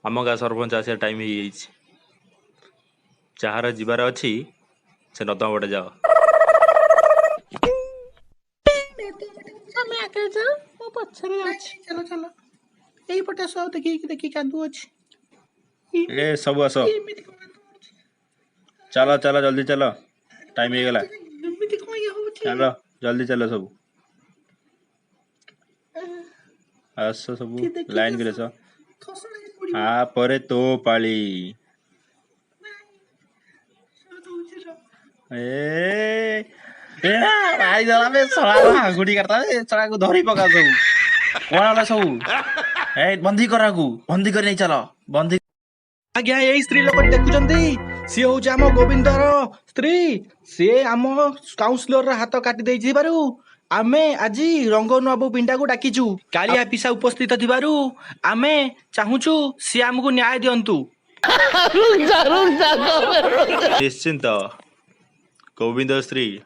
आम गाँ सरपंच आसा टाइम हो जार जीवार अच्छी से नदम बटे जाओ। चलो चलो यही पटे आस देखी कादू अच्छी ए सब आस चलो चलो जल्दी चलो टाइम हो गला चलो जल्दी चलो सब आस सब लाइन कर तो पाली ए भाई जला में सड़ा गुडी करता सड़ा को धरी पका सब कोण वाला सब ए बंदी कर नहीं चलो बंदी आज्ञा यही स्त्री लोक देखुचंदी सी हूँ आम गोविंदर स्त्री सी आम काउंसिलर हाथ काटी देई बारू आमे आज रंगन बाबू पिंडा को डाकीचु कालिया पिसा उपस्थित थिबारु आमे चाहूचु सी आमको न्याय दियंतु। निश्चिंत गोविंद स्त्री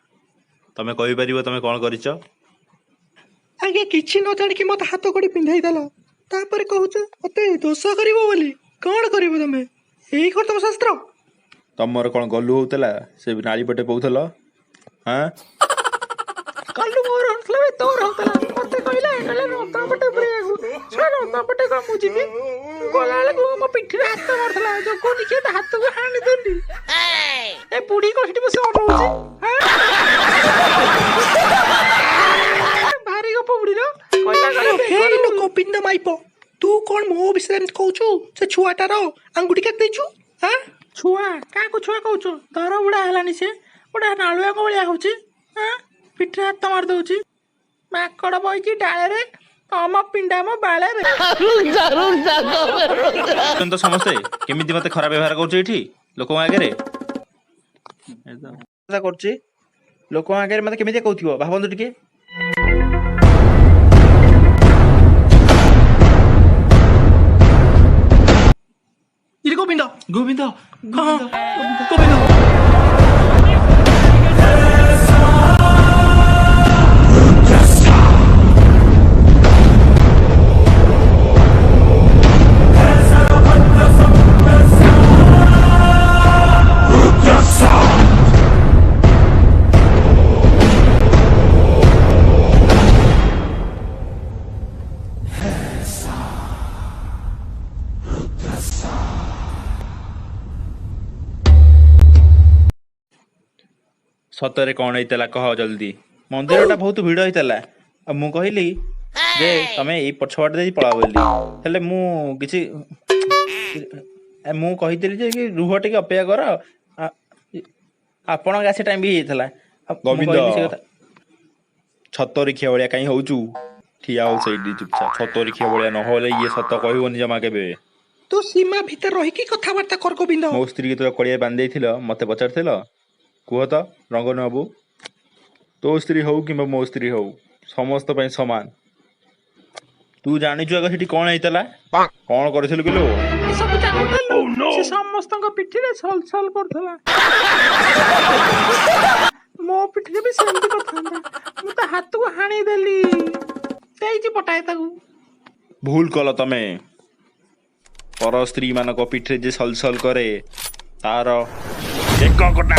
तमे कहि परिबो तमे कोन करिछ? आगे किछि न जानि कि मत हाथ कड़ी पिंधाई देला तापर कहूच मते दोष करिवो बोली कोन करिवो तमे एही कर तम शास्त्र तमर कोन गलु होतला से नाली पटे पउथल हां कल्लू मोर हंसला तोर होतला मते कहला एनले रंता पटे पुरेगु छ रंता पटे को मु जिबी गलाले को म पिठी रे हाथ मारथला जो को निके हाथ को हानि देली ए बुढ़ी को हिटी बसे अनौची भारी को बुढ़ी रो कहला हे लो गोविंद माइपो तू कोन मो विषय कहूचु से छुआटार अंगुठी काट देचु हां छुआ का को छुआ कहूचु दर बुढ़ा हलानी से बुढ़ा नालुआ को बलिया होची हां पिठरे हाथ मार दउची माकड़ बइची डाळे रे तम पिंडा मो बाळे रे तो समस्ते केमिति मते खराब व्यवहार करछ एठी लोक आगे रे ऐसा करछ लोक आगे रे मते केमिति कहउथिबो भाबंतु टिके इरे गोविंद गोविंद गोविंद सतरे कौन होता कह जल्दी मंदिर बहुत भिड़ होता मु कहली जे तमे ए पछवाट दे पळा बोली हेले मु किछि मु कहितली जे कि रुह टिके अपेक्षा कर आपण गासे टाइम भी हेतला गोविंद छतरी खिया बळिया काई होउचू ठिया हो सैडी चुपचाप छतरी खिया बळिया न होले ये सत कहबोनी जमा केबे तो सीमा भीतर रही की कथा वार्ता कर गोविंद मो स्त्री के तो कड़िया बांध देथिलो मते पचारथिलो कुह तो रंगन बाबू तो स्त्री हो कि मो स्त्री हो समस्त पई समान तू जानिछु अगर सेठी कोन हेतला कोन करथिलु किलो सब जानू से समस्त को पिठी रे सल सल करथला मो पिठी भी सेमती करथांदा मु तो हाथ को हाणी देली तेजी पटाए ताकू भूल कल तमे पर स्त्री मान को पिठरे जे सल सल करे तार एक कोटा